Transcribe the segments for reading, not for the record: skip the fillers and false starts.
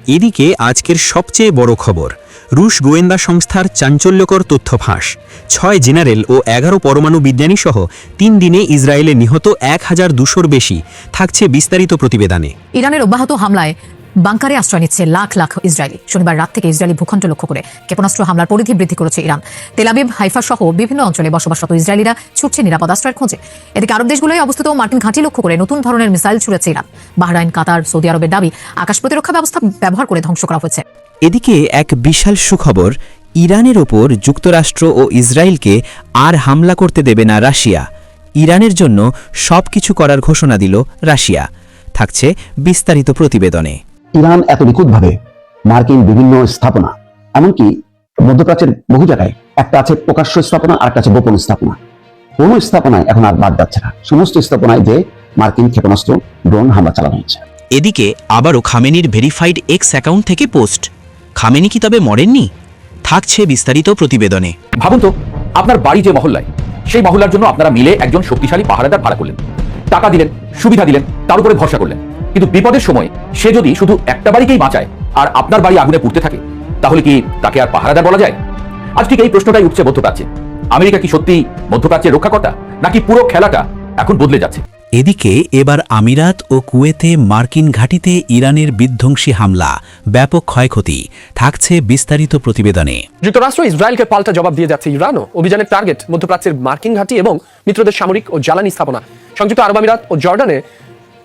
এদিকে আজকের সবচেয়ে বড় খবর, রুশ গোয়েন্দা সংস্থার চাঞ্চল্যকর তথ্য ফাঁস। ৬ জেনারেল ও ১১ পরমাণু বিজ্ঞানী সহ ৩ দিনে ইসরায়েলে নিহত ১,২০০-র বেশি। থাকছে বিস্তারিত প্রতিবেদনে। ইরানের অব্যাহত হামলায় বাংকারে আশ্রয় নিচ্ছে লাখ লাখ ইসরায়েলি। শনিবার রাত থেকে ইসরায়েলি ভূখণ্ড লক্ষ্য করে ক্ষেপণাস্ত্র হামলার পরিধি বৃদ্ধি করেছে ইরান। তেল আবিব, হাইফা সহ বিভিন্ন অঞ্চলে বসবাসরত ইসরায়েলিরা ছুটছে নিরাপদ আশ্রয়ের খোঁজে। এদিকে আরব দেশগুলোয় অবস্থিত মার্কিন ঘাঁটি লক্ষ্য করে নতুন ধরনের মিসাইল ছুড়েছে ইরান। বাহরাইন, কাতার, সৌদি আরবের দাবি আকাশ প্রতিরক্ষা ব্যবস্থা ব্যবহার করে ধ্বংস করা হয়েছে। এদিকে এক বিশাল সুখবর, ইরানের ওপর যুক্তরাষ্ট্র ও ইসরায়েলকে আর হামলা করতে দেবে না রাশিয়া। ইরানের জন্য সবকিছু করার ঘোষণা দিল রাশিয়া। থাকছে বিস্তারিত প্রতিবেদনে। ইরান এত নিখুঁতভাবে মার্কিন বিভিন্ন স্থাপনা, এমনকি মধ্যপ্রাচ্যের বহু জায়গায় একটা আছে প্রকাশ্য স্থাপনা আর একটা আছে গোপন স্থাপনা, কোনো স্থাপনায় এখন আর বাদ যাচ্ছে না। সমস্ত স্থাপনায় যে মার্কিন ক্ষেপণাস্ত্র, ড্রোন হামলা চালানো হচ্ছে। এদিকে আবারও খামেনির ভেরিফাইড এক্স অ্যাকাউন্ট থেকে পোস্ট। খামেনি কি তবে মরেননি? থাকছে বিস্তারিত প্রতিবেদনে। ভাবুন তো, আপনার বাড়ি যে মহল্লায়, সেই মহল্লার জন্য আপনারা মিলে একজন শক্তিশালী পাহারাদার ভাড়া করলেন, টাকা দিলেন, সুবিধা দিলেন, তার উপরে ভরসা করলেন। কিন্তু বিপদের সময় সে যদি শুধু একটা বাড়িকেই বাঁচায় আর আপনার বাড়ি আগুনে পুড়তে থাকে, তাহলে কি তাকে আর পাহারাদার বলা যায়? আজ ঠিক এই প্রশ্নটাই উঠছে মধ্যপ্রাচ্যে। আমেরিকা কি সত্যি মধ্যপ্রাচ্যের রক্ষাকর্তা, নাকি পুরো খেলাটা এখন বদলে যাচ্ছে? এদিকে এবার আমিরাত ও কুয়েতে মার্কিন ঘাঁটিতে ইরানের বিধ্বংসী হামলা, ব্যাপক ক্ষয়ক্ষতি। থাকছে বিস্তারিত প্রতিবেদনে। যুক্তরাষ্ট্র ইসরায়েলকে পাল্টা জবাব দিয়ে যাচ্ছে ইরানও। অভিযানের টার্গেট মধ্যপ্রাচ্যের মার্কিন ঘাঁটি এবং মিত্রদের সামরিক ও জ্বালানি স্থাপনা। সংযুক্ত আরব আমিরাত ও জর্ডানে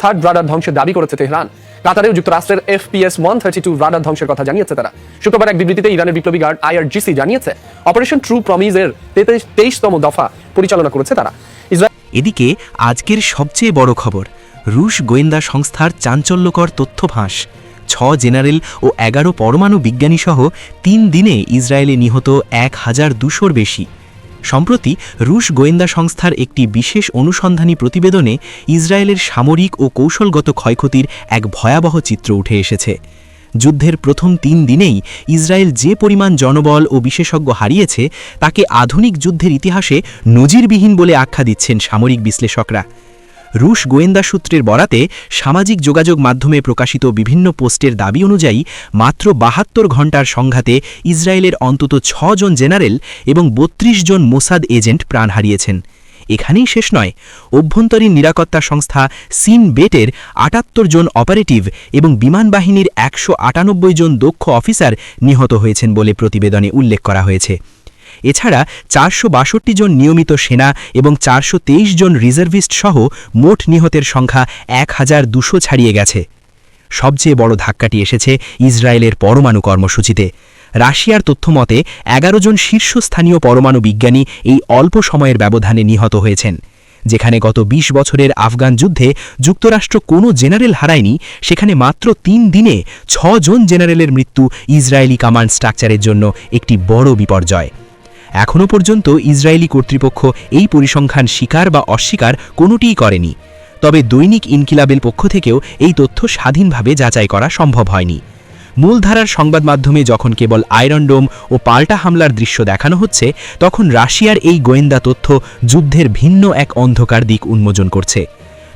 থার্ড রাডার ধ্বংসের দাবি করেছে তেহরান। কাতারেও যুক্তরাষ্ট্রের FPS-132 রাডার ধ্বংসের কথা জানিয়েছে তারা। শুক্রবার এক বিবৃতিতে ইরানের বিপ্লবী গার্ড IRGC জানিয়েছে অপারেশন ট্রু প্রমিজের 23তম দফা পরিচালনা করেছে তারা। এদিকে আজকের সবচেয়ে বড় খবর, রুশ গোয়েন্দা সংস্থার চাঞ্চল্যকর তথ্য ফাঁস। ৬ জেনারেল ও ১১ পরমাণু বিজ্ঞানী সহ ৩ দিনে ইসরায়েলে নিহত ১,২০০-র বেশি। সম্প্রতি রুশ গোয়েন্দা সংস্থার একটি বিশেষ অনুসন্ধানী প্রতিবেদনে ইসরায়েলের সামরিক ও কৌশলগত ক্ষয়ক্ষতির এক ভয়াবহ চিত্র উঠে এসেছে। যুদ্ধের প্রথম ৩ দিনেই ইসরায়েল যে পরিমাণ জনবল ও বিশেষজ্ঞ হারিয়েছে, তাকে আধুনিক যুদ্ধের ইতিহাসে নজিরবিহীন বলে আখ্যা দিচ্ছেন সামরিক বিশ্লেষকরা। রুশ গোয়েন্দা সূত্রের বরাতে সামাজিক যোগাযোগ মাধ্যমে প্রকাশিত বিভিন্ন পোস্টের দাবি অনুযায়ী মাত্র ৭২ ঘণ্টার সংঘাতে ইসরায়েলের অন্তত ৬ জন জেনারেল এবং ৩২ জন মোসাদ এজেন্ট প্রাণ হারিয়েছেন। এখানেই শেষ নয়, অভ্যন্তরীণ নিরাপত্তা সংস্থা সিন বেটের ৭৮ জন অপারেটিভ এবং বিমান বাহিনীর ১৯৮ জন দক্ষ অফিসার নিহত হয়েছেন বলে প্রতিবেদনে উল্লেখ করা হয়েছে। এছাড়া ৪৬২ জন নিয়মিত সেনা এবং ৪২৩ জন রিজার্ভিস্ট সহ মোট নিহতের সংখ্যা ১,২০০ ছাড়িয়ে গেছে। সবচেয়ে বড় ধাক্কাটি এসেছে ইসরায়েলের পরমাণু কর্মসূচিতে। রাশিয়ার তথ্যমতে ১১ জন শীর্ষস্থানীয় পরমাণু বিজ্ঞানী এই অল্প সময়ের ব্যবধানে নিহত হয়েছেন। যেখানে গত ২০ বছরের আফগান যুদ্ধে যুক্তরাষ্ট্র কোনো জেনারেল হারায়নি, সেখানে মাত্র ৩ দিনে ৬ জন জেনারেলের মৃত্যু ইসরায়েলি কমান্ড স্ট্রাকচারের জন্য একটি বড় বিপর্যয়। এখনও পর্যন্ত ইসরায়েলি কর্তৃপক্ষ এই পরিসংখ্যান স্বীকার বা অস্বীকার কোনোটিই করেনি। তবে দৈনিক ইনকিলাবের পক্ষ থেকেও এই তথ্য স্বাধীনভাবে যাচাই করা সম্ভব হয়নি। মূলধারার সংবাদ মাধ্যমে যখন কেবল আয়রন ডোম ও পাল্টা হামলার দৃশ্য দেখানো হচ্ছে, তখন রাশিয়ার এই গোয়েন্দা তথ্য যুদ্ধের ভিন্ন এক অন্ধকার দিক উন্মোচন করছে।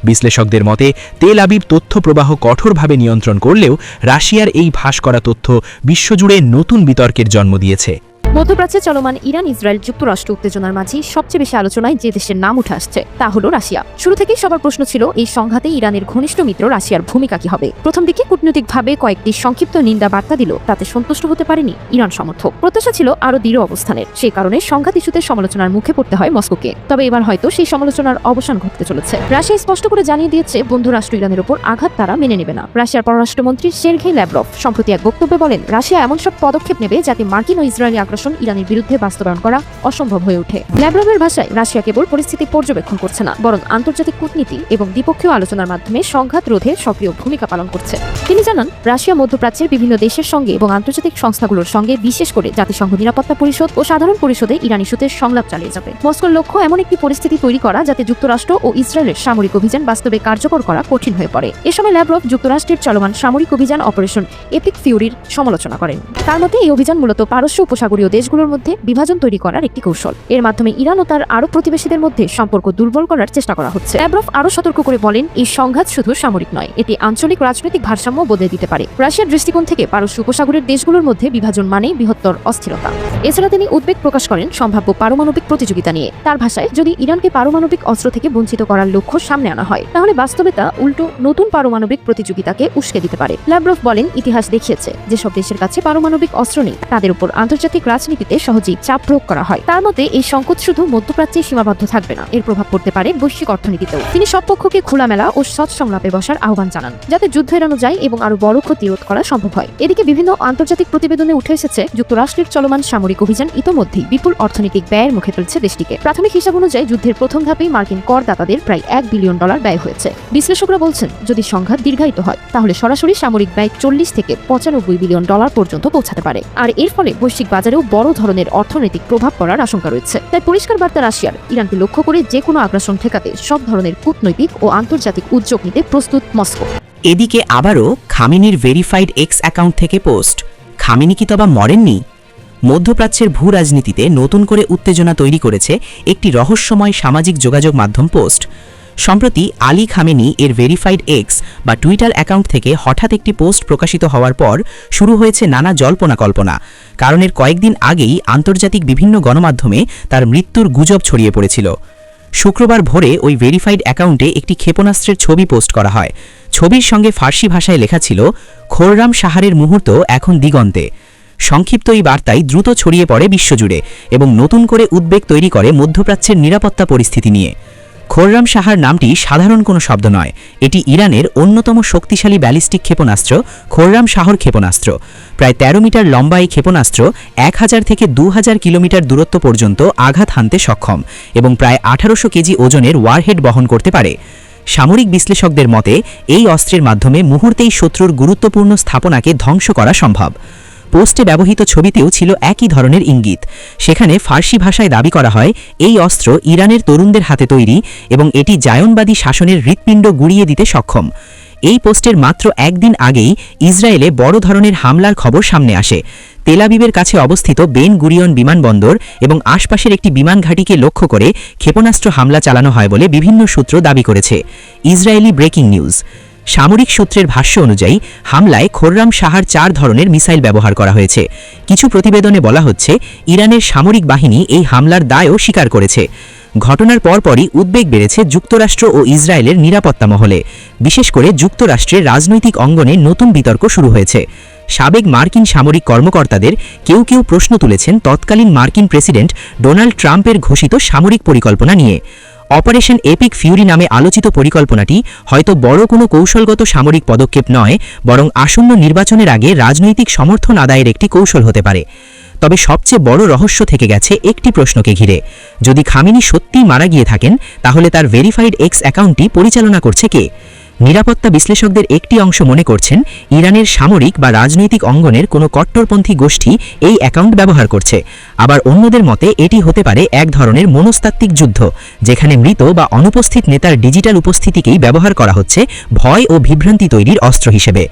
বিশ্লেষকদের মতে তেল আবিব তথ্য প্রবাহ কঠোরভাবে নিয়ন্ত্রণ করলেও রাশিয়ার এই ফাঁস করা তথ্য বিশ্বজুড়ে নতুন বিতর্কের জন্ম দিয়েছে। মধ্যপ্রাচ্যে চলমান ইরান ইসরায়েল যুক্তরাষ্ট্র উত্তেজনার মাঝে সবচেয়ে বেশি আলোচনায় যে দেশের নাম উঠে আসছে তা হলো রাশিয়া। শুরু থেকেই সবার প্রশ্ন ছিল এই সংঘাতে ইরানের ঘনিষ্ঠ মিত্র রাশিয়ার ভূমিকা কি হবে। প্রথম দিকে কূটনৈতিকভাবে কয়েকটি সংক্ষিপ্ত নিন্দা বার্তা দিল, তাতে সন্তুষ্ট হতে পারেনি ইরান সমর্থক। প্রত্যাশা ছিল আরও দৃঢ় অবস্থানের। সেই কারণে সংঘাত ইস্যুতে সমালোচনার মুখে পড়তে হয় মস্কোকে। তবে এবার হয়তো সেই সমালোচনার অবসান ঘটতে চলেছে। রাশিয়া স্পষ্ট করে জানিয়ে দিয়েছে বন্ধু রাষ্ট্র ইরানের উপর আঘাত তারা মেনে নেবে না। রাশিয়ার পররাষ্ট্রমন্ত্রী সের্গেই ল্যাভরভ সম্প্রতি এক বক্তব্যে বলেন, রাশিয়া এমন সব পদক্ষেপ নেবে যাতে মার্কিন ও ইসরায়েলি আগ্রাসন ইরানের বিরুদ্ধে বাস্তবায়ন করা অসম্ভব হয়ে ওঠে। ল্যাভরভের ভাষায় রাশিয়া কেবল পরিস্থিতি পর্যবেক্ষণ করছে না, বরং আন্তর্জাতিক কূটনীতি এবং দ্বিপক্ষীয় আলোচনার মাধ্যমে সংঘাত রোধে সক্রিয় ভূমিকা পালন করছে। তিনি জানান, রাশিয়া মধ্যপ্রাচ্যের বিভিন্ন দেশের সঙ্গে এবং আন্তর্জাতিক সংস্থাগুলোর সঙ্গে, বিশেষ করে জাতিসংঘ নিরাপত্তা পরিষদ ও সাধারণ পরিষদে ইরান ইস্যুতে সংলাপ চালিয়ে যাবে। মস্কোর লক্ষ্য এমন একটি পরিস্থিতি তৈরি করা যাতে যুক্তরাষ্ট্র ও ইসরায়েলের সামরিক অভিযান বাস্তবে কার্যকর করা কঠিন হয়ে পড়ে। এ সময় ল্যাভরভ যুক্তরাষ্ট্রের চলমান সামরিক অভিযান অপারেশন এপিক ফিউরির সমালোচনা করেন। তার মতে এই অভিযান মূলত পারস্য উপসাগরীয় দেশগুলোর মধ্যে বিভাজন তৈরি করার একটি কৌশল। এর মাধ্যমে ইরান ও তার আরব প্রতিবেশীদের মধ্যে সম্পর্ক দুর্বল করার চেষ্টা করা হচ্ছে। ল্যাভরভ আরও সতর্ক করে বলেন, এই সংঘাত শুধু সামরিক নয়, এটি আঞ্চলিক রাজনৈতিক ভারসাম্য বদলে দিতে পারে। রাশিয়ার দৃষ্টিকোণ থেকে পারস্য উপসাগরের দেশগুলোর মধ্যে বিভাজন মানেই বৃহত্তর অস্থিরতা। এছাড়া তিনি উদ্বেগ প্রকাশ করেন সম্ভাব্য পারমাণবিক প্রতিযোগিতা নিয়ে। তার ভাষায়, যদি ইরানকে পারমাণবিক অস্ত্র থেকে বঞ্চিত করার লক্ষ্য সামনে আনা হয়, তাহলে বাস্তবে তা উল্টো নতুন পারমাণবিক প্রতিযোগিতাকে উস্কে দিতে পারে। ল্যাভরভ বলেন, ইতিহাস দেখিয়েছে যেসব দেশের কাছে পারমাণবিক অস্ত্র নেই তাদের উপর আন্তর্জাতিক রাজনীতিতে সহজেই চাপ প্রয়োগ করা হয়। তার মতে এই সংকট শুধু মধ্যপ্রাচ্যে সীমাবদ্ধ থাকবে না, এর প্রভাব পড়তে পারে বৈশ্বিক অর্থনীতিতেও। তিনি সব পক্ষকে খোলামেলা ও সৎ সংলাপে বসার আহ্বান জানান, যাতে যুদ্ধ এড়ানো যায় এবং আরো বড় ক্ষতি রোধ করা সম্ভব হয়। এদিকে বিভিন্ন আন্তর্জাতিক প্রতিবেদনে উঠে এসেছে, যুক্তরাষ্ট্রের চলমান সামরিক অভিযান ইতোমধ্যেই বিপুল অর্থনৈতিক ব্যয়ের মুখে ফেলছে দেশটিকে। প্রাথমিক হিসাব অনুযায়ী যুদ্ধের প্রথম ধাপেই মার্কিন করদাতাদের প্রায় $1 বিলিয়ন ব্যয় হয়েছে। বিশ্লেষকরা বলছেন, যদি সংঘাত দীর্ঘায়িত হয় তাহলে সরাসরি সামরিক ব্যয় $40 থেকে $95 বিলিয়ন পর্যন্ত পৌঁছাতে পারে। আর এর ফলে বৈশ্বিক বাজারেও বড় ধরনের অর্থনৈতিক প্রভাব পড়ার আশঙ্কা রয়েছে। তাই পরিষ্কার বার্তা রাশিয়ার, ইরানকে লক্ষ্য করে যে কোনো আগ্রাসন ঠেকাতে সব ধরনের কূটনৈতিক ও আন্তর্জাতিক উদ্যোগ নিতে প্রস্তুত মস্কো। এদিকে আবারও খামেনির ভেরিফাইড এক্স অ্যাকাউন্ট থেকে পোস্ট। খামেনি কি তবা মরেননি? মধ্যপ্রাচ্যের ভূ রাজনীতিতে নতুন করে উত্তেজনা তৈরি করেছে একটি রহস্যময় সামাজিক যোগাযোগ মাধ্যম পোস্ট। সম্প্রতি আলী খামেনি এর ভেরিফাইড এক্স বা টুইটার অ্যাকাউন্ট থেকে হঠাৎ একটি পোস্ট প্রকাশিত হওয়ার পর শুরু হয়েছে নানা জল্পনা কল্পনা। কারণ এর কয়েকদিন আগেই আন্তর্জাতিক বিভিন্ন গণমাধ্যমে তার মৃত্যুর গুজব ছড়িয়ে পড়েছিল। শুক্রবার ভোরে ওই ভেরিফাইড অ্যাকাউন্টে একটি ক্ষেপণাস্ত্রের ছবি পোস্ট করা হয়। ছবির সঙ্গে ফার্সি ভাষায় লেখা ছিল, খোররাম সাহারের মুহূর্ত এখন দিগন্তে। সংক্ষিপ্ত এই বার্তায় দ্রুত ছড়িয়ে পড়ে বিশ্বজুড়ে এবং নতুন করে উদ্বেগ তৈরি করে মধ্যপ্রাচ্যের নিরাপত্তা পরিস্থিতি নিয়ে। খোররাম সাহার নামটি সাধারণ কোনো শব্দ নয়, এটি ইরানের অন্যতম শক্তিশালী ব্যালিস্টিক ক্ষেপণাস্ত্র খোররাম শাহর ক্ষেপণাস্ত্র। প্রায় 13 মিটার লম্বা এই ক্ষেপণাস্ত্র 1000 থেকে 2000 কিলোমিটার দূরত্ব পর্যন্ত আঘাত হানতে সক্ষম এবং প্রায় 1800 কেজি ওজনের ওয়ারহেড বহন করতে পারে। সামরিক বিশ্লেষকদের মতে এই অস্ত্রের মাধ্যমে মুহূর্তেই শত্রুর গুরুত্বপূর্ণ স্থাপনাকে ধ্বংস করা সম্ভব। পোস্টে ব্যবহৃত ছবিতেও ছিল একই ধরনের ইঙ্গিত। সেখানে ফার্সি ভাষায় দাবি করা হয়, এই অস্ত্র ইরানের তরুণদের হাতে তৈরি এবং এটি জায়নবাদী শাসনের হৃৎপিণ্ড গুঁড়িয়ে দিতে সক্ষম। এই পোস্টের মাত্র একদিন আগেই ইসরায়েলে বড় ধরনের হামলার খবর সামনে আসে। তেল আবিবের কাছে অবস্থিত বেন গুরিয়ন বিমানবন্দর এবং আশপাশের একটি বিমান ঘাঁটিকে লক্ষ্য করে ক্ষেপণাস্ত্র হামলা চালানো হয় বলে বিভিন্ন সূত্র দাবি করেছে। Israeli breaking news. সামরিক সূত্রের ভাষ্য অনুযায়ী হামলায় খোররাম শাহার 4 ধরনের মিসাইল ব্যবহার করা হয়েছে। কিছু প্রতিবেদনে বলা হচ্ছে, ইরানের সামরিক বাহিনী এই হামলার দায়ও স্বীকার করেছে। ঘটনার পরপরই উদ্বেগ বেড়েছে যুক্তরাষ্ট্র ও ইসরায়েলের নিরাপত্তা মহলে। বিশেষ করে যুক্তরাষ্ট্রের রাজনৈতিক অঙ্গনে নতুন বিতর্ক শুরু হয়েছে। সাবেক মার্কিন সামরিক কর্মকর্তাদের কেউ কেউ প্রশ্ন তুলেছেন তৎকালীন মার্কিন প্রেসিডেন্ট ডোনাল্ড ট্রাম্পের ঘোষিত সামরিক পরিকল্পনা নিয়ে। অপারেশন এপিক ফিউরি নামে আলোচিত পরিকল্পনাটি হয়তো বড় কোনো কৌশলগত সামরিক পদক্ষেপ নয়, বরং আসন্ন নির্বাচনের আগে রাজনৈতিক সমর্থন আদায়ের একটি কৌশল হতে পারে। তবে সবচেয়ে বড় রহস্য থেকে গেছে একটি প্রশ্নকে ঘিরে। যদি খামেনি সত্যিই মারা গিয়ে থাকেন, তাহলে তার ভেরিফাইড এক্স অ্যাকাউন্টটি পরিচালনা করছে কে? নিরাপত্তা বিশ্লেষকদের একটি অংশ মনে করছেন, ইরানের সামরিক বা রাজনৈতিক অঙ্গনের কোনো কট্টরপন্থী গোষ্ঠী এই অ্যাকাউন্ট ব্যবহার করছে। আবার অন্যদের মতে এটি হতে পারে এক ধরনের মনস্তাত্ত্বিক যুদ্ধ, যেখানে মৃত বা অনুপস্থিত নেতার ডিজিটাল উপস্থিতিকেই ব্যবহার করা হচ্ছে ভয় ও বিভ্রান্তি তৈরির অস্ত্র হিসেবে।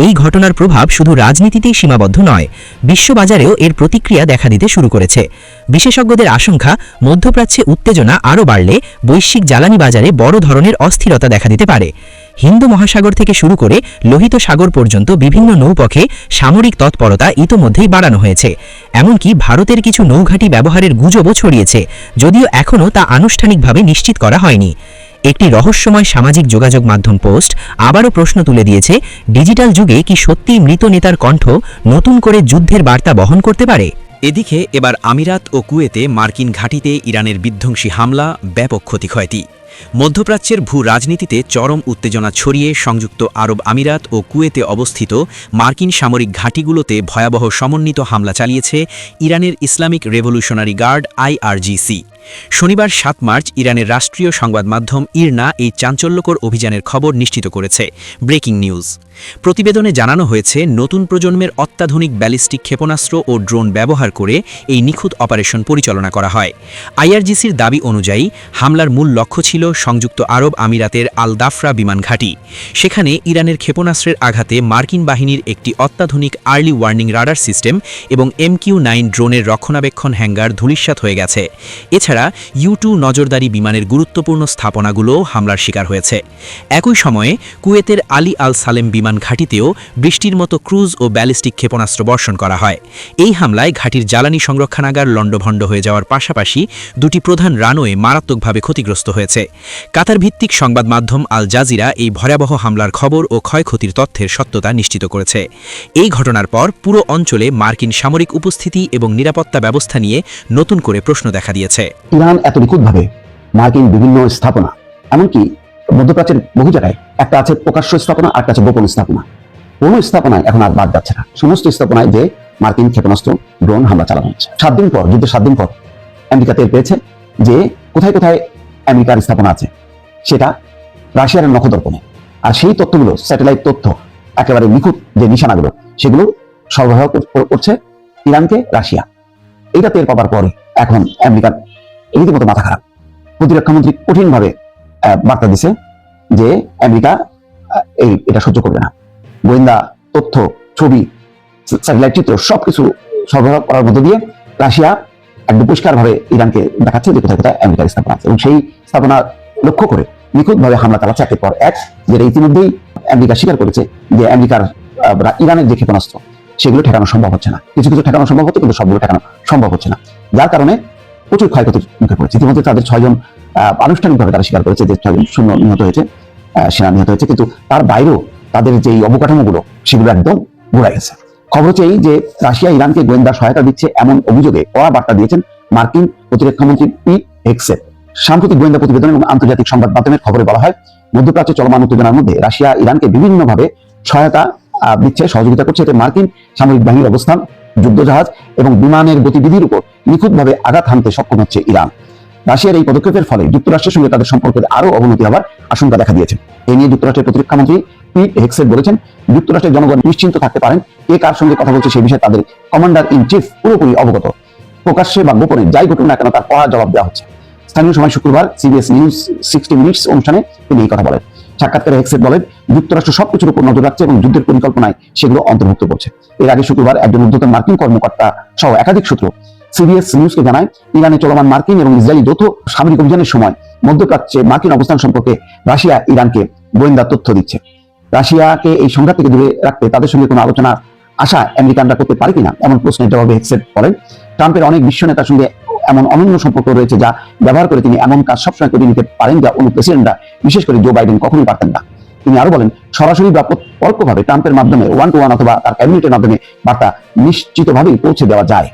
এই ঘটনার প্রভাব শুধু রাজনীতিতেই সীমাবদ্ধ নয়, বিশ্ববাজারেও এর প্রতিক্রিয়া দেখা দিতে শুরু করেছে। বিশেষজ্ঞদের আশঙ্কা, মধ্যপ্রাচ্যে উত্তেজনা আরও বাড়লে বৈশ্বিক জ্বালানি বাজারে বড় ধরনের অস্থিরতা দেখা দিতে পারে। হিন্দু মহাসাগর থেকে শুরু করে লোহিত সাগর পর্যন্ত বিভিন্ন নৌপথে সামরিক তৎপরতা ইতোমধ্যেই বাড়ানো হয়েছে। এমনকি ভারতের কিছু নৌঘাঁটি ব্যবহারের গুজবও ছড়িয়েছে, যদিও এখনও তা আনুষ্ঠানিকভাবে নিশ্চিত করা হয়নি। একটি রহস্যময় সামাজিক যোগাযোগ মাধ্যম পোস্ট আবারও প্রশ্ন তুলে দিয়েছে, ডিজিটাল যুগে কি সত্যিই মৃত নেতার কণ্ঠ নতুন করে যুদ্ধের বার্তা বহন করতে পারে? এদিকে এবার আমিরাত ও কুয়েতে মার্কিন ঘাঁটিতে ইরানের বিধ্বংসী হামলা, ব্যাপক ক্ষয়ক্ষতি। মধ্যপ্রাচ্যের ভূ রাজনীতিতে চরম উত্তেজনা ছড়িয়ে সংযুক্ত আরব আমিরাত ও কুয়েতে অবস্থিত মার্কিন সামরিক ঘাঁটিগুলোতে ভয়াবহ সমন্বিত হামলা চালিয়েছে ইরানের ইসলামিক রেভলিউশনারি গার্ড IRGC। শনিবার ৭ মার্চ ইরানের রাষ্ট্রীয় সংবাদ মাধ্যম ইরনা এই চাঞ্চল্যকর অভিযানের খবর নিশ্চিত করেছে। Breaking news. প্রতিবেদনে জানানো হয়েছে, নতুন প্রজন্মের অত্যাধুনিক ব্যালিস্টিক ক্ষেপণাস্ত্র ও ড্রোন ব্যবহার করে এই নিখুঁত অপারেশন পরিচালনা করা হয়। আইআরজিসির দাবি অনুযায়ী হামলার মূল লক্ষ্য ছিল সংযুক্ত আরব আমিরাতের আল দাফরা বিমান ঘাঁটি। সেখানে ইরানের ক্ষেপণাস্ত্রের আঘাতে মার্কিন বাহিনীর একটি অত্যাধুনিক আর্লি ওয়ার্নিং রাডার সিস্টেম এবং MQ-9 ড্রোনের রক্ষণাবেক্ষণ হ্যাঙ্গার ধূলিসাৎ হয়ে গেছে। এছাড়া U-2 নজরদারি বিমানের গুরুত্বপূর্ণ স্থাপনাগুলোও হামলার শিকার হয়েছে। একই সময়ে কুয়েতের আলী আল সালেম বিমান ঘাঁটিতেও বৃষ্টির মতো ক্রুজ ও ব্যালিস্টিক ক্ষেপণাস্ত্র বর্ষণ করা হয়। এই হামলায় ঘাঁটির জ্বালানি সংরক্ষণাগার লণ্ডভণ্ড হয়ে যাওয়ার পাশাপাশি দুটি প্রধান রানওয়ে মারাত্মকভাবে ক্ষতিগ্রস্ত হয়েছে। কাতার ভিত্তিক সংবাদ মাধ্যম আল জাজিরা এই ভয়াবহ হামলার খবর ও ক্ষয়ক্ষতির তথ্যের সত্যতা নিশ্চিত করেছে। এই ঘটনার পর পুরো অঞ্চলে মার্কিন সামরিক উপস্থিতি এবং নিরাপত্তা ব্যবস্থা নিয়ে নতুন করে প্রশ্ন দেখা দিয়েছে। ইরান এত নিখুঁতভাবে মার্কিন বিভিন্ন স্থাপনা, এমনকি মধ্যপ্রাচ্যের বহু জায়গায় একটা আছে প্রকাশ্য স্থাপনা আর একটা আছে গোপন স্থাপনা, কোনো স্থাপনায় এখন আর বাদ যাচ্ছে না। সমস্ত স্থাপনায় যে মার্কিন ক্ষেপণাস্ত্র ড্রোন হামলা চালানো হচ্ছে। 7 দিন পর, যুদ্ধের 7 দিন পর আমেরিকা টের পেয়েছে যে কোথায় কোথায় আমেরিকার স্থাপনা আছে, সেটা রাশিয়ার নখদর্পণে। আর সেই তথ্যগুলো, স্যাটেলাইট তথ্য, একেবারে নিখুঁত যে নিশানাগুলো, সেগুলো সরবরাহ করছে ইরানকে রাশিয়া। এইটা টের পাবার পরে এখন আমেরিকার রীতিমতো মাথা খারাপ। প্রতিরক্ষামন্ত্রী কঠিনভাবে বার্তা দিছে যে আমেরিকা এটা সহ্য করবে না। গোয়েন্দা তথ্য, ছবি, স্যাটেলাইট চিত্র সবকিছু সরবরাহ করার মধ্যে দিয়ে রাশিয়া একদম পরিষ্কারভাবে ইরানকে দেখাচ্ছে যে কোথায় কোথায় আমেরিকার স্থাপনা আছে, এবং সেই স্থাপনা লক্ষ্য করে নিখুঁতভাবে হামলা চালাচ্ছে একের পর এক। যেটা ইতিমধ্যেই আমেরিকা স্বীকার করেছে যে আমেরিকার ইরানের যে ক্ষেপণাস্ত্র, সেগুলো ঠেকানো সম্ভব হচ্ছে না। কিছু কিছু ঠেকানো সম্ভব হচ্ছে, কিন্তু সবগুলো ঠেকানো সম্ভব হচ্ছে না, যার কারণে প্রচুর ক্ষয়ক্ষতির মুখে পড়েছে। ইতিমধ্যে তাদের 6 জন আনুষ্ঠানিকভাবে তারা স্বীকার করেছে যে 6 জন সৈন্য নিহত হয়েছে, সেনা নিহত হয়েছে, কিন্তু তার বাইরেও তাদের যে অবকাঠামোগুলো সেগুলো একদম গোড়ায় গেছে। খবর হচ্ছে এই যে রাশিয়া ইরানকে গোয়েন্দা সহায়তা দিচ্ছে এমন অভিযোগে কড়া বার্তা দিয়েছেন মার্কিন প্রতিরক্ষামন্ত্রী পিট হেগসেট। সাম্প্রতিক গোয়েন্দা প্রতিবেদন এবং আন্তর্জাতিক সংবাদ মাধ্যমের খবরে বলা হয়, মধ্যপ্রাচ্যে চলমান উত্তেজনার মধ্যে রাশিয়া ইরানকে বিভিন্নভাবে সহায়তা দিচ্ছে, সহযোগিতা করছে। এতে মার্কিন সামরিক বাহিনীর অবস্থান, যুদ্ধজাহাজ এবং বিমানের গতিবিধির উপর নিখুঁতভাবে আঘাত হানতে সক্ষম হচ্ছে ইরান। রাশিয়ার এই পদক্ষেপের ফলে যুক্তরাষ্ট্রের সঙ্গে তাদের সম্পর্কের আরো অবনতি হওয়ার আশঙ্কা দেখা দিয়েছে। এ নিয়ে যুক্তরাষ্ট্রের প্রতিরক্ষামন্ত্রী পিট হেগসেট বলেছেন, যুক্তরাষ্ট্রের জনগণ নিশ্চিন্ত থাকতে পারেন, কে কার সঙ্গে কথা বলছে সেই বিষয়ে তাদের কমান্ডার ইন চিফ পুরোপুরি অবগত। প্রকাশ্যে বা গোপনে যাই ঘটুক না কেন তার কড়া জবাব দেওয়া হচ্ছে। স্থানীয় সময় শুক্রবার CBS নিউজ 60 মিনিটস অনুষ্ঠানে তিনি এই কথা বলেন। সাক্ষাৎকারে হেগসেট বলেন, যুক্তরাষ্ট্র সবকিছুর উপর নজর রাখছে এবং যুদ্ধের পরিকল্পনায় সেগুলো অন্তর্ভুক্ত করছে। এর আগে শুক্রবার একজন ঊর্ধ্বতন মার্কিন কর্মকর্তা সহ একাধিক সূত্র CBS নিউজকে জানায়, ইরানে চলমান মার্কিন এবং ইসরায়েলি যৌথ সামরিক অভিযানের সময় মধ্যপ্রাচ্যে মার্কিন অবস্থান সম্পর্কে রাশিয়া ইরানকে গোয়েন্দা তথ্য দিচ্ছে। রাশিয়াকে এই সংঘাত থেকে দূরে রাখতে তাদের সঙ্গে কোনো আলোচনার আশা আমেরিকানরা করতে পারে কিনা, এমন প্রশ্নের জবাবে হেগসেট বলেন, ট্রাম্পের অনেক বিশ্ব নেতার সঙ্গে এমন অনন্য সম্পর্ক রয়েছে যা ব্যবহার করে তিনি এমন কাজ সবসময় করে নিতে পারেন যা অন্য প্রেসিডেন্টরা, বিশেষ করে জো বাইডেন, কখনোই পারতেন না। তিনি আরো বলেন, সরাসরি বা পরোক্ষভাবে ট্রাম্পের মাধ্যমে 1-to-1 অথবা তার ক্যাবিনেটের মাধ্যমে বার্তা নিশ্চিতভাবেই পৌঁছে দেওয়া যায়।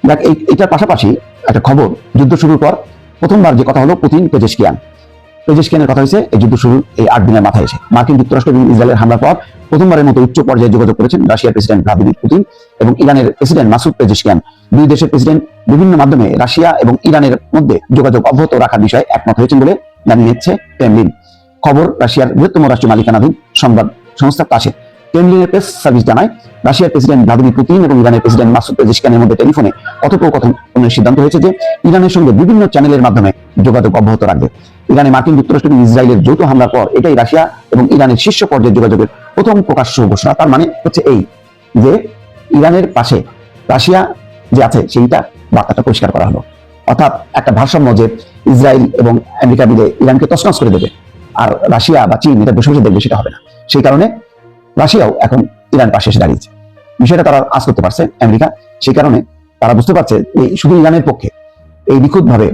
দেখ, এটার পাশাপাশি একটা খবর, যুদ্ধ শুরুর পর প্রথমবার যে কথা হলো পুতিন পেজেশকিয়ানের কথা হয়েছে এই যুদ্ধ শুরুর এই 8 দিনের মাথায় এসে। মার্কিন যুক্তরাষ্ট্র এবং ইসরায়েলের হামলার পর প্রথমবারের মতো উচ্চ পর্যায়ে যোগাযোগ করেছেন রাশিয়ার প্রেসিডেন্ট ভ্লাদিমির পুতিন এবং ইরানের প্রেসিডেন্ট মাসুদ পেজেশকিয়ান। দুই দেশের প্রেসিডেন্ট বিভিন্ন মাধ্যমে রাশিয়া এবং ইরানের মধ্যে যোগাযোগ অব্যাহত রাখার বিষয়ে একমত হয়েছেন বলে জানিয়েছে ক্রেমলিন। খবর রাশিয়ার বৃহত্তম রাষ্ট্রীয় মালিকানাধীন সংবাদ সংস্থা তাসের। ক্রেমলিনের প্রেস সার্ভিস জানায়, রাশিয়ার প্রেসিডেন্ট ভ্লাদিমির পুতিন এবং ইরানের প্রেসিডেন্ট মাসুদ পেজেশকিয়ানের মধ্যে টেলিফোনে কথোপকথনের সিদ্ধান্ত হয়েছে যে ইরানের সঙ্গে বিভিন্ন চ্যানেলের মাধ্যমে যোগাযোগ অব্যাহত রাখবে। ইরানে মার্কিন যুক্তরাষ্ট্র এবং ইসরায়েলের যৌথ হামলার পর এটাই রাশিয়া এবং ইরানের শীর্ষ পর্যায়ের যোগাযোগের প্রথম প্রকাশ্য ঘোষণা। তার মানে হচ্ছে এই যে ইরানের পাশে রাশিয়া যে আছে সেইটা বার্তাটা পরিষ্কার করা হলো। অর্থাৎ একটা ভারসাম্য যে ইসরায়েল এবং আমেরিকা মিলে ইরানকে তছনছ করে দেবে আর রাশিয়া বা চীন এটা বসে বসে দেখবে, সেটা হবে না। সেই কারণে রাশিয়াও এখন ইরান পাশে এসে দাঁড়িয়েছে। বিষয়টা তারা আজ করতে পারছে আমেরিকা, সেই কারণে তারা বুঝতে পারছে এই শুধু ইরানের পক্ষে এই নিখুঁতভাবে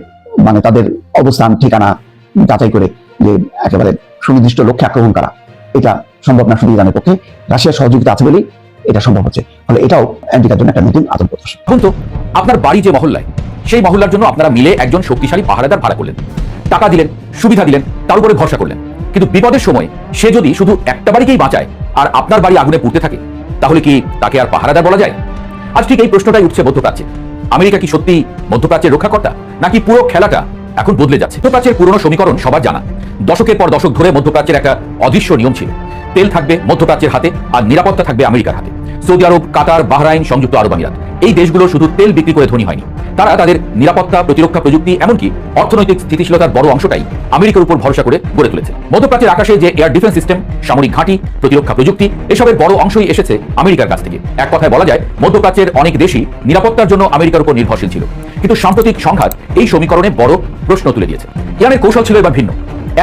মানে তাদের অবস্থান ঠিকানা যাচাই করে যে একেবারে সুনির্দিষ্ট লক্ষ্যে আক্রমণ করা, এটা সম্ভব না শুধু ইরানের পক্ষে। রাশিয়ার সহযোগিতা আছে বলেই এটা সম্ভব হচ্ছে। ফলে এটাও আমেরিকার জন্য একটা নতুন আতঙ্ক। এখন তো আপনার বাড়ি যে মহল্লায়, সেই মহল্লার জন্য আপনারা মিলে একজন শক্তিশালী পাহারাদার ভাড়া করলেন, টাকা দিলেন, সুবিধা দিলেন, তার উপরে ভরসা করলেন, কিন্তু বিপদের সময় সে যদি শুধু একটা বাড়িকেই বাঁচায় আর আপনার বাড়ি আগুনে পুড়তে থাকে, তাহলে কি তাকে আর পাহারাদার বলা যায়? আজ ঠিক এই প্রশ্নটাই উঠছে মধ্যপ্রাচ্যে। আমেরিকা কি সত্যি মধ্যপ্রাচ্যের রক্ষাকর্তা, নাকি পুরো খেলাটা এখন বদলে যাচ্ছে? মধ্যপ্রাচ্যের পুরনো সমীকরণ সবার জানা। দশকের পর দশক ধরে মধ্যপ্রাচ্যের একটা অদৃশ্য নিয়ম ছিল, তেল থাকবে মধ্যপ্রাচ্যের হাতে আর নিরাপত্তা থাকবে আমেরিকার হাতে। সৌদি আরব, কাতার, বাহরাইন, সংযুক্ত আরব আমিরাত, এই দেশগুলো শুধু তেল বিক্রি করে ধনী হয়নি, তারা তাদের নিরাপত্তা, প্রতিরক্ষা প্রযুক্তি, এমনকি অর্থনৈতিক স্থিতিশীলতার বড় অংশটাই আমেরিকার উপর ভরসা করে গড়ে তুলেছে। মধ্যপ্রাচ্যের আকাশে যে এয়ার ডিফেন্স সিস্টেম, সামরিক ঘাঁটি, প্রতিরক্ষা প্রযুক্তি, এসবের বড় অংশই এসেছে আমেরিকার কাছ থেকে। এক কথায় বলা যায় মধ্যপ্রাচ্যের অনেক দেশই নিরাপত্তার জন্য আমেরিকার উপর নির্ভরশীল ছিল। কিন্তু সাম্প্রতিক সংঘাত এই সমীকরণে বড় প্রশ্ন তুলে দিয়েছে। ইরানের কৌশল ছিল এবার ভিন্ন,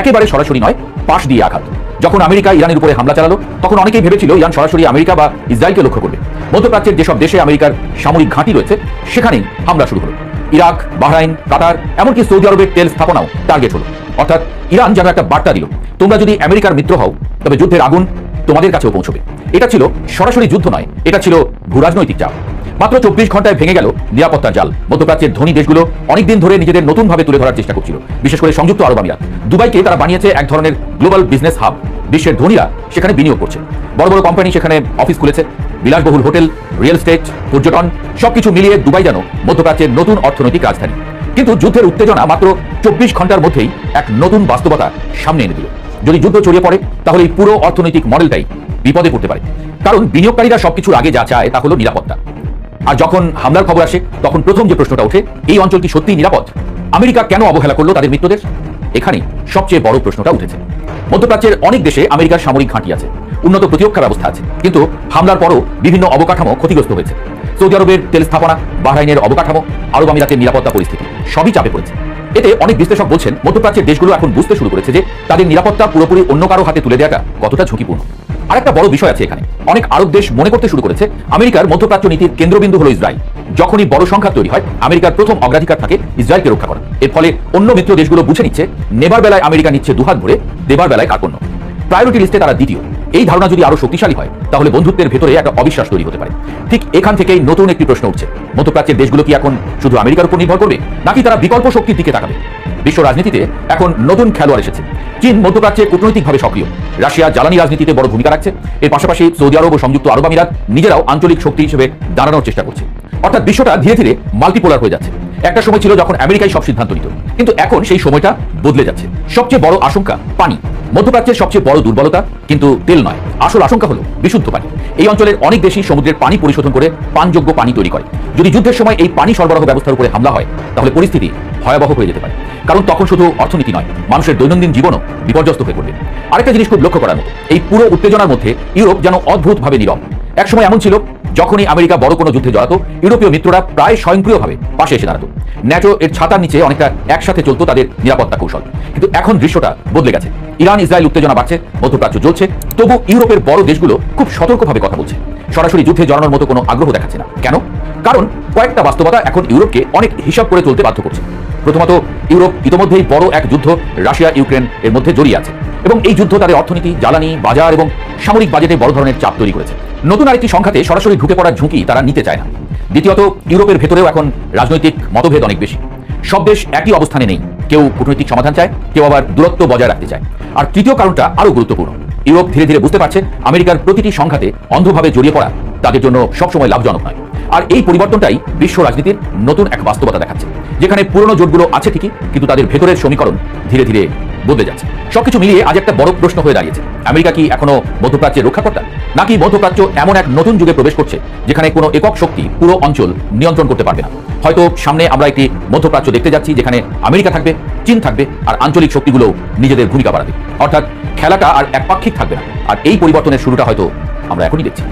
একেবারে সরাসরি নয়, পাশ দিয়ে আঘাত। যখন আমেরিকা ইরানের উপরে হামলা চালালো তখন অনেকেই ভেবেছিল ইরান সরাসরি আমেরিকা বা ইসরায়েলকে লক্ষ্য করবে। মধ্যপ্রাচ্যের যেসব দেশে আমেরিকার সামরিক ঘাঁটি রয়েছে সেখানেই হামলা শুরু হলো। ইরাক, বাহরাইন, কাতার, এমনকি সৌদি আরবের তেল স্থাপনাও টার্গেট হলো। অর্থাৎ ইরান যেন একটা বার্তা দিল, তোমরা যদি আমেরিকার মিত্র হও তবে যুদ্ধের আগুন তোমাদের কাছেও পৌঁছবে। এটা ছিল সরাসরি যুদ্ধ নয়, এটা ছিল ভূরাজনৈতিক চাপ। মাত্র 24 ঘন্টায় ভেঙে গেল নিরাপত্তার জাল। মধ্যপ্রাচ্যের ধনী দেশগুলো অনেকদিন ধরে নিজেদের নতুনভাবে তুলে ধরার চেষ্টা করছিল, বিশেষ করে সংযুক্ত আরব আমিরাত। দুবাইকে তারা বানিয়েছে এক ধরনের গ্লোবাল বিজনেস হাব। বিশ্বের ধনীরা সেখানে বিনিয়োগ করছে, বড় বড় কোম্পানি সেখানে অফিস খুলেছে, বিলাসবহুল হোটেল, রিয়েল এস্টেট, পর্যটন, সবকিছু মিলিয়ে দুবাই যেন মধ্যপ্রাচ্যের নতুন অর্থনৈতিক রাজধানী। কিন্তু যুদ্ধের উত্তেজনা মাত্র 24 ঘন্টার মধ্যেই এক নতুন বাস্তবতা সামনে এনে দিল। যদি যুদ্ধ ছড়িয়ে পড়ে তাহলে এই পুরো অর্থনৈতিক মডেলটাই বিপদে পড়তে পারে। কারণ বিনিয়োগকারীরা সবকিছুর আগে যা চায় তা হলো নিরাপত্তা। আর যখন হামলার খবর আসে তখন প্রথম যে প্রশ্নটা ওঠে, এই অঞ্চল কি সত্যিই নিরাপদ? আমেরিকা কেন অবহেলা করলো তাদের মিত্রদের? এখানেই সবচেয়ে বড় প্রশ্নটা উঠেছে। মধ্যপ্রাচ্যের অনেক দেশে আমেরিকার সামরিক ঘাঁটি আছে, উন্নত প্রতিরক্ষা ব্যবস্থা আছে, কিন্তু হামলার পরও বিভিন্ন অবকাঠামো ক্ষতিগ্রস্ত হয়েছে। সৌদি আরবের তেল স্থাপনা, বাহরাইনের অবকাঠামো, আরব আমিরাতের নিরাপত্তা পরিস্থিতি সবই চাপে পড়েছে। এতে অনেক বিশ্লেষক বলছেন মধ্যপ্রাচ্যের দেশগুলো এখন বুঝতে শুরু করেছে যে তাদের নিরাপত্তা পুরোপুরি অন্য কারো হাতে তুলে দেওয়াটা কতটা ঝুঁকিপূর্ণ। আরেকটা বড় বিষয় আছে এখানে, অনেক আরব দেশ মনে করতে শুরু করেছে আমেরিকার মধ্যপ্রাচ্য নীতির কেন্দ্রবিন্দু হলো ইসরায়েল। যখনই বড় সংখ্যা তৈরি হয় আমেরিকার প্রথম অগ্রাধিকার থাকে ইসরায়েলকে রক্ষা করা। এর ফলে অন্য মিত্র দেশগুলো বুঝে নিচ্ছে নেবার বেলায় আমেরিকা নিচ্ছে দুহাত ভরে, দেবার বেলায় কার্পণ্য। প্রায়োরিটি লিস্টে তারা দ্বিতীয়। এই ধারণা যদি আরো শক্তিশালী হয় তাহলে বন্ধুত্বের ভেতরে একটা অবিশ্বাস তৈরি হতে পারে। ঠিক এখান থেকেই নতুন একটি প্রশ্ন উঠছে, মধ্যপ্রাচ্যের দেশগুলো কি এখন শুধু আমেরিকার উপর নির্ভর করবে, নাকি তারা বিকল্প শক্তির দিকে তাকাবে? বিশ্ব রাজনীতিতে এখন নতুন খেলোয়াড় এসেছে। চীন মধ্যপ্রাচ্যে কূটনৈতিকভাবে সক্রিয়, রাশিয়া জ্বালানি রাজনীতিতে বড় ভূমিকা রাখছে, এর পাশাপাশি সৌদি আরব ও সংযুক্ত আরব আমিরাত নিজেরাও আঞ্চলিক শক্তি হিসেবে দাঁড়ানোর চেষ্টা করছে। অর্থাৎ বিশ্বটা ধীরে ধীরে মাল্টিপোলার হয়ে যাচ্ছে। একটা সময় ছিল যখন আমেরিকাই সব সিদ্ধান্ত নিত, কিন্তু এখন সেই সময়টা বদলে যাচ্ছে। সবচেয়ে বড় আশঙ্কা পানি। মধ্যপ্রাচ্যের সবচেয়ে বড় দুর্বলতা কিন্তু তেল নয়, আসল আশঙ্কা হলো বিশুদ্ধ পানি। এই অঞ্চলের অনেক দেশই সমুদ্রের পানি পরিশোধন করে পানযোগ্য পানি তৈরি করে। যদি যুদ্ধের সময় এই পানি সরবরাহ ব্যবস্থার উপরে হামলা হয় তাহলে পরিস্থিতি ভয়াবহ হয়ে যেতে পারে। কারণ তখন শুধু অর্থনীতি নয়, মানুষের দৈনন্দিন জীবনও বিপর্যস্ত হয়ে পড়বে। আরেকটা জিনিস খুব লক্ষ্য করার মতো, এই পুরো উত্তেজনার মধ্যে ইউরোপ যেন অদ্ভুতভাবে নীরব। একসময় এমন ছিল যখনই আমেরিকা বড় কোনো যুদ্ধে জড়াতো ইউরোপীয় মিত্ররা প্রায় স্বয়ংক্রিয়ভাবে পাশে এসে দাঁড়াতো। ন্যাটো এর ছাতার নিচে অনেকটা একসাথে চলতো তাদের নিরাপত্তা কৌশল। কিন্তু এখন দৃশ্যটা বদলে গেছে। ইরান ইসরায়েল উত্তেজনা বাড়ছে, মধ্যপ্রাচ্য জ্বলছে, তবু ইউরোপের বড় দেশগুলো খুব সতর্কভাবে কথা বলছে, সরাসরি যুদ্ধে জড়ানোর মতো কোনো আগ্রহ দেখাচ্ছে না। কেন? কারণ কয়েকটা বাস্তবতা এখন ইউরোপকে অনেক হিসাব করে চলতে বাধ্য করছে। প্রথমত, ইউরোপ ইতোমধ্যেই বড় এক যুদ্ধ রাশিয়া ইউক্রেন এর মধ্যে জড়িয়ে আছে, এবং এই যুদ্ধ তাদের অর্থনীতি, জ্বালানি, বাজার এবং সামরিক বাজেটে বড় ধরনের চাপ তৈরি করেছে। নতুন আরেকটি সংঘাতে সরাসরি ঢুকে পড়ার ঝুঁকি তারা নিতে চায় না। দ্বিতীয়ত, ইউরোপের ভেতরেও এখন রাজনৈতিক মতভেদ অনেক বেশি। সব দেশ একই অবস্থানে নেই, কেউ কূটনৈতিক সমাধান চায়, কেউ আবার দূরত্ব বজায় রাখতে চায়। আর তৃতীয় কারণটা আরও গুরুত্বপূর্ণ, ইউরোপ ধীরে ধীরে বুঝতে পারছে আমেরিকার প্রতিটি সংঘাতে অন্ধভাবে জড়িয়ে পড়া তাদের জন্য সবসময় লাভজনক নয়। আর এই পরিবর্তনটাই বিশ্ব রাজনীতির নতুন এক বাস্তবতা দেখাচ্ছে, যেখানে পুরনো জোটগুলো আছে ঠিকই, কিন্তু তাদের ভেতরের সমীকরণ ধীরে ধীরে বদলে যাচ্ছে। সবকিছু মিলিয়ে আজ একটা বড় প্রশ্ন হয়ে দাঁড়িয়েছে, আমেরিকা কি এখনো মধ্যপ্রাচ্যের রক্ষাকর্তা, নাকি মধ্যপ্রাচ্য এমন এক নতুন যুগে প্রবেশ করছে যেখানে কোনো একক শক্তি পুরো অঞ্চল নিয়ন্ত্রণ করতে পারবে না? হয়তো সামনে আমরা একটি মধ্যপ্রাচ্য দেখতে যাচ্ছি যেখানে আমেরিকা থাকবে, চীন থাকবে, আর আঞ্চলিক শক্তিগুলো নিজেদের ভূমিকা বাড়াবে। অর্থাৎ খেলাটা আর একপাক্ষিক থাকবে না। আর এই পরিবর্তনের শুরুটা হয়তো আমরা এখনই দেখছি।